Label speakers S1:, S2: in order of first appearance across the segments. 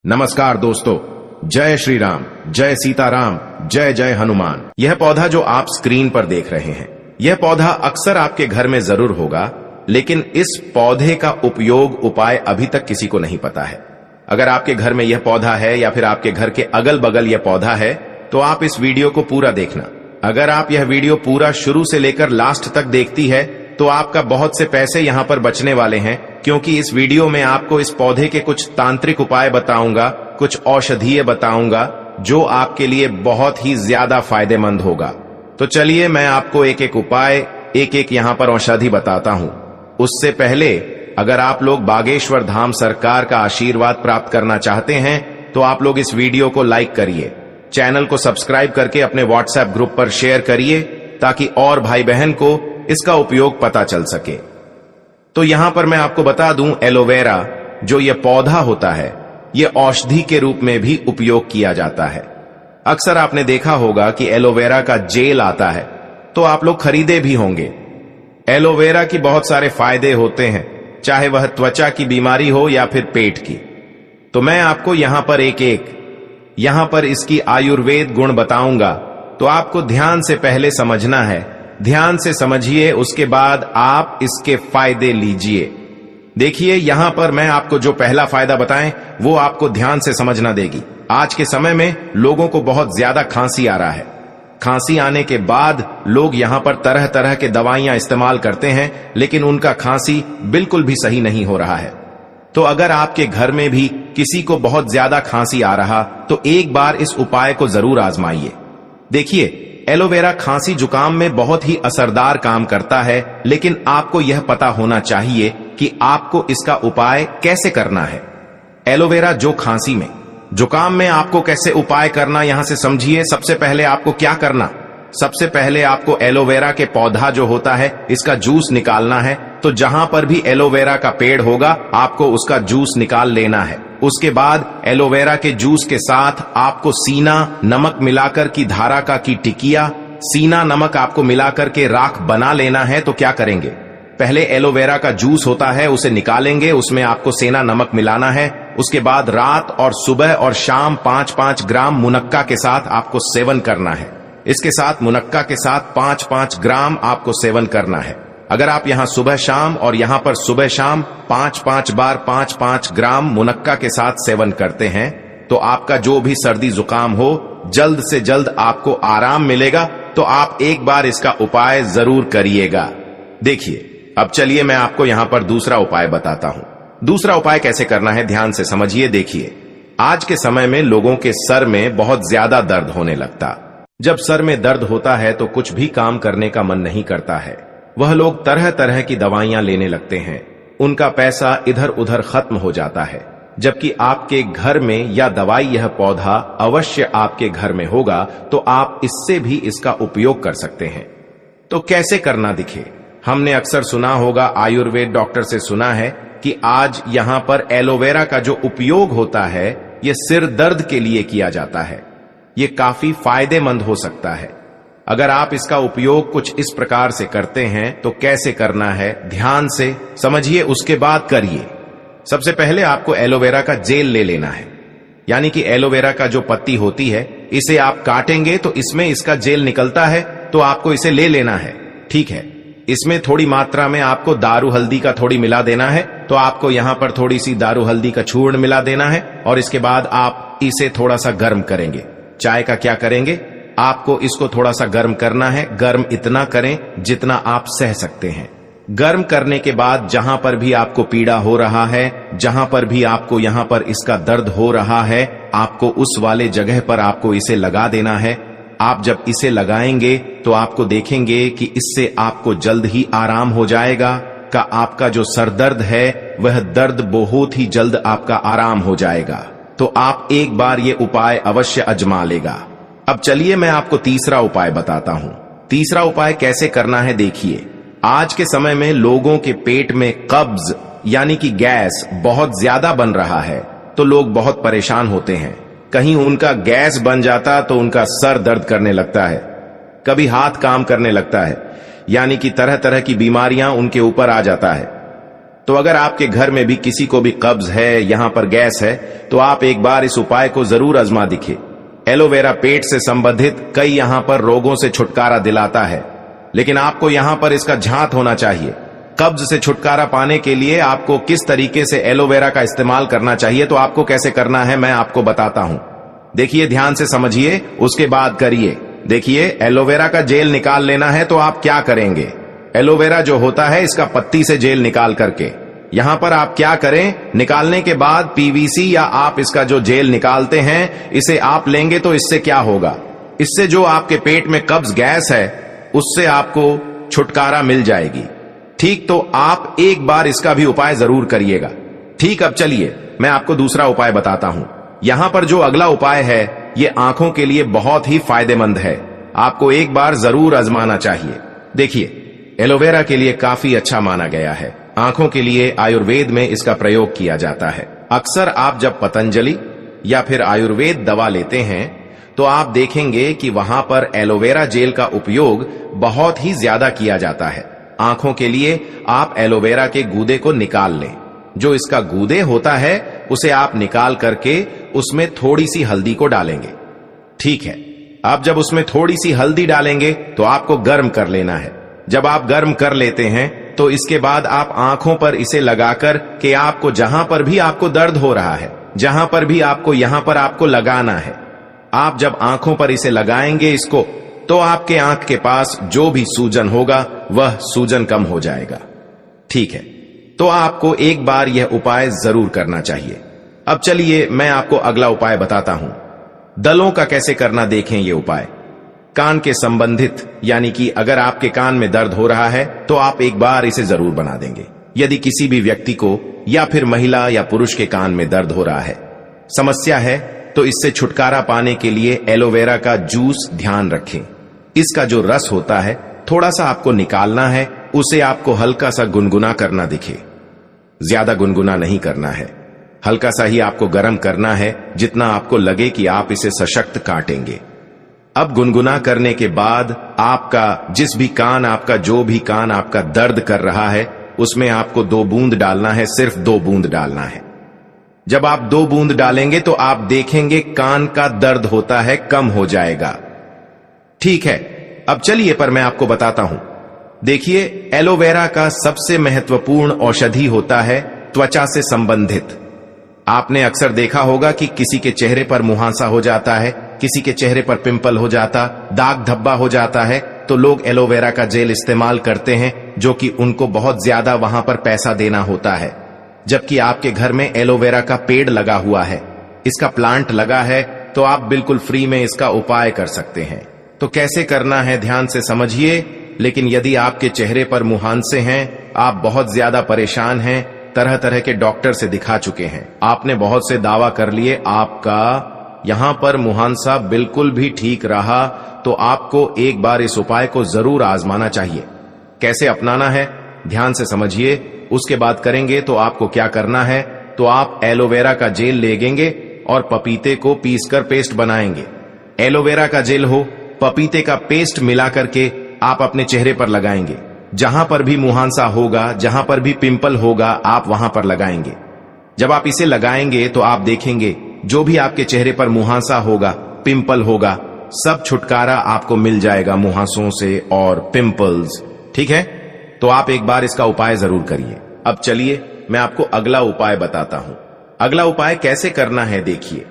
S1: नमस्कार दोस्तों, जय श्री राम, जय सीताराम, जय जय हनुमान। यह पौधा जो आप स्क्रीन पर देख रहे हैं, यह पौधा अक्सर आपके घर में जरूर होगा, लेकिन इस पौधे का उपयोग उपाय अभी तक किसी को नहीं पता है। अगर आपके घर में यह पौधा है या फिर आपके घर के अगल बगल यह पौधा है, तो आप इस वीडियो को पूरा देखना। अगर आप यह वीडियो पूरा शुरू से लेकर लास्ट तक देखती है तो आपका बहुत से पैसे यहाँ पर बचने वाले हैं, क्योंकि इस वीडियो में आपको इस पौधे के कुछ तांत्रिक उपाय बताऊंगा, कुछ औषधीय बताऊंगा जो आपके लिए बहुत ही ज्यादा फायदेमंद होगा। तो चलिए मैं आपको एक एक उपाय, एक एक यहाँ पर औषधि बताता हूँ। उससे पहले अगर आप लोग बागेश्वर धाम सरकार का आशीर्वाद प्राप्त करना चाहते हैं तो आप लोग इस वीडियो को लाइक करिए, चैनल को सब्सक्राइब करके अपने व्हाट्सएप ग्रुप पर शेयर करिए ताकि और भाई बहन को इसका उपयोग पता चल सके। तो यहां पर मैं आपको बता दूं, एलोवेरा जो ये पौधा होता है, ये औषधि के रूप में भी उपयोग किया जाता है। अक्सर आपने देखा होगा कि एलोवेरा का जेल आता है, तो आप लोग खरीदे भी होंगे। एलोवेरा की बहुत सारे फायदे होते हैं, चाहे वह त्वचा की बीमारी हो या फिर पेट की। तो मैं आपको यहां पर यहां पर इसकी आयुर्वेद गुण बताऊंगा, तो आपको ध्यान से पहले समझना है। ध्यान से समझिए, उसके बाद आप इसके फायदे लीजिए। देखिए यहां पर मैं आपको जो पहला फायदा बताएं वो आपको ध्यान से समझना देगी। आज के समय में लोगों को बहुत ज्यादा खांसी आ रहा है। खांसी आने के बाद लोग यहां पर तरह तरह के दवाइयां इस्तेमाल करते हैं, लेकिन उनका खांसी बिल्कुल भी सही नहीं हो रहा है। तो अगर आपके घर में भी किसी को बहुत ज्यादा खांसी आ रहा तो एक बार इस उपाय को जरूर आजमाइए। देखिए, एलोवेरा खांसी जुकाम में बहुत ही असरदार काम करता है, लेकिन आपको यह पता होना चाहिए कि आपको इसका उपाय कैसे करना है। एलोवेरा जो खांसी में, जुकाम में आपको कैसे उपाय करना, यहां से समझिए। सबसे पहले आपको क्या करना, सबसे पहले आपको एलोवेरा के पौधा जो होता है इसका जूस निकालना है। तो जहां पर भी एलोवेरा का पेड़ होगा आपको उसका जूस निकाल लेना है। उसके बाद एलोवेरा के जूस के साथ आपको सीना नमक मिलाकर की धारा का की टिकिया, सीना नमक आपको मिलाकर के राख बना लेना है। तो क्या करेंगे, पहले एलोवेरा का जूस होता है उसे निकालेंगे, उसमें आपको सेना नमक मिलाना है। उसके बाद रात और सुबह और शाम 5-5 ग्राम मुनक्का के साथ आपको सेवन करना है। इसके साथ मुनक्का के साथ 5-5 ग्राम आपको सेवन करना है। अगर आप यहां सुबह शाम और यहां पर सुबह शाम 5-5 बार 5-5 ग्राम मुनक्का के साथ सेवन करते हैं तो आपका जो भी सर्दी जुकाम हो, जल्द से जल्द आपको आराम मिलेगा। तो आप एक बार इसका उपाय जरूर करिएगा। देखिए, अब चलिए मैं आपको यहां पर दूसरा उपाय बताता हूं। दूसरा उपाय कैसे करना है ध्यान से समझिए। देखिए, आज के समय में लोगों के सर में बहुत ज्यादा दर्द होने लगता। जब सर में दर्द होता है तो कुछ भी काम करने का मन नहीं करता है। वह लोग तरह तरह की दवाइयां लेने लगते हैं, उनका पैसा इधर उधर खत्म हो जाता है। जबकि आपके घर में या दवाई, यह पौधा अवश्य आपके घर में होगा, तो आप इससे भी इसका उपयोग कर सकते हैं। तो कैसे करना दिखे, हमने अक्सर सुना होगा, आयुर्वेद डॉक्टर से सुना है कि आज यहां पर एलोवेरा का जो उपयोग होता है यह सिर दर्द के लिए किया जाता है। ये काफी फायदेमंद हो सकता है। अगर आप इसका उपयोग कुछ इस प्रकार से करते हैं तो कैसे करना है ध्यान से समझिए, उसके बाद करिए। सबसे पहले आपको एलोवेरा का जेल ले लेना है, यानी कि एलोवेरा का जो पत्ती होती है इसे आप काटेंगे तो इसमें इसका जेल निकलता है, तो आपको इसे ले लेना है। ठीक है, इसमें थोड़ी मात्रा में आपको दारू हल्दी का थोड़ी मिला देना है। तो आपको यहां पर थोड़ी सी दारू हल्दी का चूर्ण मिला देना है और इसके बाद आप इसे थोड़ा सा गर्म करेंगे। चाय का क्या करेंगे, आपको इसको थोड़ा सा गर्म करना है। गर्म इतना करें जितना आप सह सकते हैं। गर्म करने के बाद जहां पर भी आपको पीड़ा हो रहा है, जहां पर भी आपको यहां पर इसका दर्द हो रहा है, आपको उस वाले जगह पर आपको इसे लगा देना है। आप जब इसे लगाएंगे तो आपको देखेंगे कि इससे आपको जल्द ही आराम हो जाएगा। का आपका जो सर दर्द है वह दर्द बहुत ही जल्द आपका आराम हो जाएगा। तो आप एक बार ये उपाय अवश्य आजमा लेगा। अब चलिए मैं आपको तीसरा उपाय बताता हूं। तीसरा उपाय कैसे करना है देखिए, आज के समय में लोगों के पेट में कब्ज यानी कि गैस बहुत ज्यादा बन रहा है, तो लोग बहुत परेशान होते हैं। कहीं उनका गैस बन जाता तो उनका सर दर्द करने लगता है, कभी हाथ काम करने लगता है, यानी कि तरह तरह की बीमारियां उनके ऊपर आ जाता है। तो अगर आपके घर में भी किसी को भी कब्ज है, यहां पर गैस है, तो आप एक बार इस उपाय को जरूर आजमा दिखे। एलोवेरा पेट से संबंधित कई यहां पर रोगों से छुटकारा दिलाता है, लेकिन आपको यहां पर इसका झांत होना चाहिए। कब्ज से छुटकारा पाने के लिए आपको किस तरीके से एलोवेरा का इस्तेमाल करना चाहिए, तो आपको कैसे करना है मैं आपको बताता हूं। देखिए, ध्यान से समझिए, उसके बाद करिए। देखिए, एलोवेरा का जेल निकाल लेना है तो आप क्या करेंगे। एलोवेरा जो होता है, इसका पत्ती से जेल निकाल करके यहां पर आप क्या करें, निकालने के बाद पीवीसी या आप इसका जो जेल निकालते हैं, इसे आप लेंगे तो इससे क्या होगा, इससे जो आपके पेट में कब्ज गैस है उससे आपको छुटकारा मिल जाएगी। ठीक, तो आप एक बार इसका भी उपाय जरूर करिएगा। ठीक, अब चलिए मैं आपको दूसरा उपाय बताता हूं। यहां पर जो अगला उपाय है ये आंखों के लिए बहुत ही फायदेमंद है, आपको एक बार जरूर आजमाना चाहिए। देखिए, एलोवेरा के लिए काफी अच्छा माना गया है। आंखों के लिए आयुर्वेद में इसका प्रयोग किया जाता है। अक्सर आप जब पतंजलि या फिर आयुर्वेद दवा लेते हैं तो आप देखेंगे कि वहां पर एलोवेरा जेल का उपयोग बहुत ही ज्यादा किया जाता है। आंखों के लिए आप एलोवेरा के गूदे को निकाल लें। जो इसका गूदे होता है उसे आप निकाल करके उसमें थोड़ी सी हल्दी को डालेंगे। ठीक है, आप जब उसमें थोड़ी सी हल्दी डालेंगे तो आपको गर्म कर लेना है। जब आप गर्म कर लेते हैं तो इसके बाद आप आंखों पर इसे लगाकर के आपको जहां पर भी आपको दर्द हो रहा है, जहां पर भी आपको यहां पर आपको लगाना है, आप जब आंखों पर इसे लगाएंगे इसको, तो आपके आंख के पास जो भी सूजन होगा वह सूजन कम हो जाएगा। ठीक है, तो आपको एक बार यह उपाय जरूर करना चाहिए। अब चलिए मैं आपको अगला उपाय बताता हूं। दलों का कैसे करना देखें ये उपाय। कान के संबंधित, यानी कि अगर आपके कान में दर्द हो रहा है तो आप एक बार इसे जरूर बना देंगे। यदि किसी भी व्यक्ति को या फिर महिला या पुरुष के कान में दर्द हो रहा है, समस्या है, तो इससे छुटकारा पाने के लिए एलोवेरा का जूस ध्यान रखें। इसका जो रस होता है थोड़ा सा आपको निकालना है, उसे आपको हल्का सा गुनगुना करना दिखे। ज्यादा गुनगुना नहीं करना है, हल्का सा ही आपको गर्म करना है, जितना आपको लगे कि आप इसे सशक्त काटेंगे। अब गुनगुना करने के बाद आपका जिस भी कान, आपका जो भी कान आपका दर्द कर रहा है, उसमें आपको 2 बूंद डालना है, सिर्फ 2 बूंद डालना है। जब आप 2 बूंद डालेंगे तो आप देखेंगे कान का दर्द होता है कम हो जाएगा। ठीक है, अब चलिए पर मैं आपको बताता हूं। देखिए, एलोवेरा का सबसे महत्वपूर्ण औषधि होता है त्वचा से संबंधित। आपने अक्सर देखा होगा कि किसी के चेहरे पर मुहांसा हो जाता है, किसी के चेहरे पर पिंपल हो जाता, दाग धब्बा हो जाता है, तो लोग एलोवेरा का जेल इस्तेमाल करते हैं, जो कि उनको बहुत ज्यादा वहां पर पैसा देना होता है। जबकि आपके घर में एलोवेरा का पेड़ लगा हुआ है, इसका प्लांट लगा है, तो आप बिल्कुल फ्री में इसका उपाय कर सकते हैं। तो कैसे करना है ध्यान से समझिए। लेकिन यदि आपके चेहरे पर मुहांसे हैं, आप बहुत ज्यादा परेशान हैं, तरह तरह के डॉक्टर से दिखा चुके हैं, आपने बहुत से दावा कर लिए, आपका यहां पर मुहांसा बिल्कुल भी ठीक रहा, तो आपको एक बार इस उपाय को जरूर आजमाना चाहिए। कैसे अपनाना है ध्यान से समझिए, उसके बाद करेंगे। तो आपको क्या करना है, तो आप एलोवेरा का जेल लेंगे और पपीते को पीसकर पेस्ट बनाएंगे। एलोवेरा का जेल हो, पपीते का पेस्ट मिला करके आप अपने चेहरे पर लगाएंगे। जहां पर भी मुहांसा होगा, जहां पर भी पिंपल होगा, आप वहां पर लगाएंगे। जब आप इसे लगाएंगे तो आप देखेंगे जो भी आपके चेहरे पर मुहांसा होगा, पिंपल होगा, सब छुटकारा आपको मिल जाएगा मुहांसों से और पिंपल्स। ठीक है, तो आप एक बार इसका उपाय जरूर करिए। अब चलिए मैं आपको अगला उपाय बताता हूं। अगला उपाय कैसे करना है देखिए।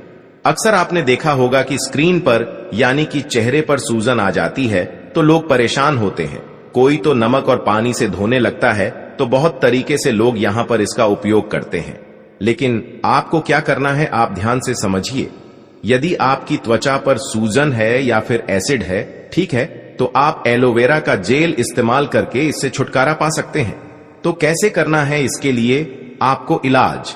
S1: अक्सर आपने देखा होगा कि स्क्रीन पर, यानी कि चेहरे पर सूजन आ जाती है तो लोग परेशान होते हैं। कोई तो नमक और पानी से धोने लगता है, तो बहुत तरीके से लोग यहां पर इसका उपयोग करते हैं। लेकिन आपको क्या करना है, आप ध्यान से समझिए। यदि आपकी त्वचा पर सूजन है या फिर एसिड है, ठीक है, तो आप एलोवेरा का जेल इस्तेमाल करके इससे छुटकारा पा सकते हैं। तो कैसे करना है, इसके लिए आपको इलाज,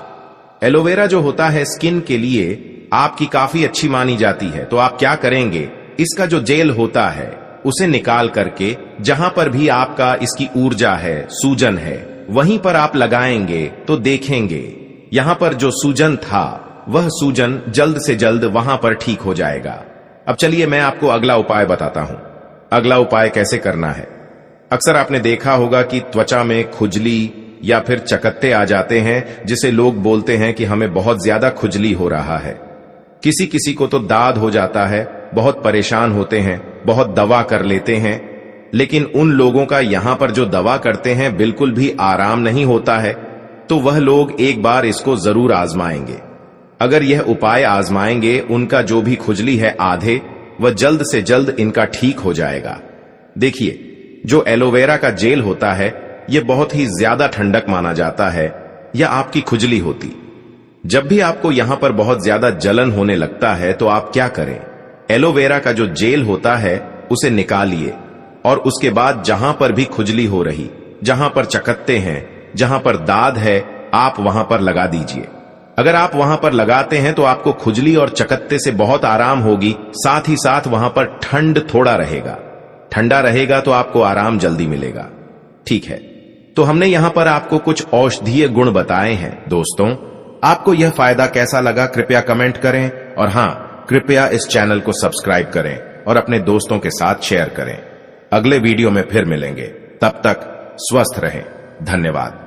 S1: एलोवेरा जो होता है स्किन के लिए आपकी काफी अच्छी मानी जाती है। तो आप क्या करेंगे, इसका जो जेल होता है उसे निकाल करके जहां पर भी आपका इसकी ऊर्जा है, सूजन है, वहीं पर आप लगाएंगे तो देखेंगे यहां पर जो सूजन था वह सूजन जल्द से जल्द वहां पर ठीक हो जाएगा। अब चलिए मैं आपको अगला उपाय बताता हूं। अगला उपाय कैसे करना है। अक्सर आपने देखा होगा कि त्वचा में खुजली या फिर चकत्ते आ जाते हैं, जिसे लोग बोलते हैं कि हमें बहुत ज्यादा खुजली हो रहा है। किसी किसी को तो दाद हो जाता है, बहुत परेशान होते हैं, बहुत दवा कर लेते हैं, लेकिन उन लोगों का यहां पर जो दवा करते हैं बिल्कुल भी आराम नहीं होता है, तो वह लोग एक बार इसको जरूर आजमाएंगे। अगर यह उपाय आजमाएंगे, उनका जो भी खुजली है आधे वह जल्द से जल्द इनका ठीक हो जाएगा। देखिए, जो एलोवेरा का जेल होता है यह बहुत ही ज्यादा ठंडक माना जाता है या आपकी खुजली होती। जब भी आपको यहां पर बहुत ज्यादा जलन होने लगता है तो आप क्या करें, एलोवेरा का जो जेल होता है उसे निकालिए और उसके बाद जहां पर भी खुजली हो रही, जहां पर चकत्ते हैं, जहां पर दाद है, आप वहां पर लगा दीजिए। अगर आप वहां पर लगाते हैं तो आपको खुजली और चकत्ते से बहुत आराम होगी, साथ ही साथ वहां पर ठंड थोड़ा रहेगा। ठंडा रहेगा तो आपको आराम जल्दी मिलेगा। ठीक है, तो हमने यहां पर आपको कुछ औषधीय गुण बताए हैं। दोस्तों, आपको यह फायदा कैसा लगा कृपया कमेंट करें, और हां, कृपया इस चैनल को सब्सक्राइब करें और अपने दोस्तों के साथ शेयर करें। अगले वीडियो में फिर मिलेंगे, तब तक स्वस्थ रहें। धन्यवाद।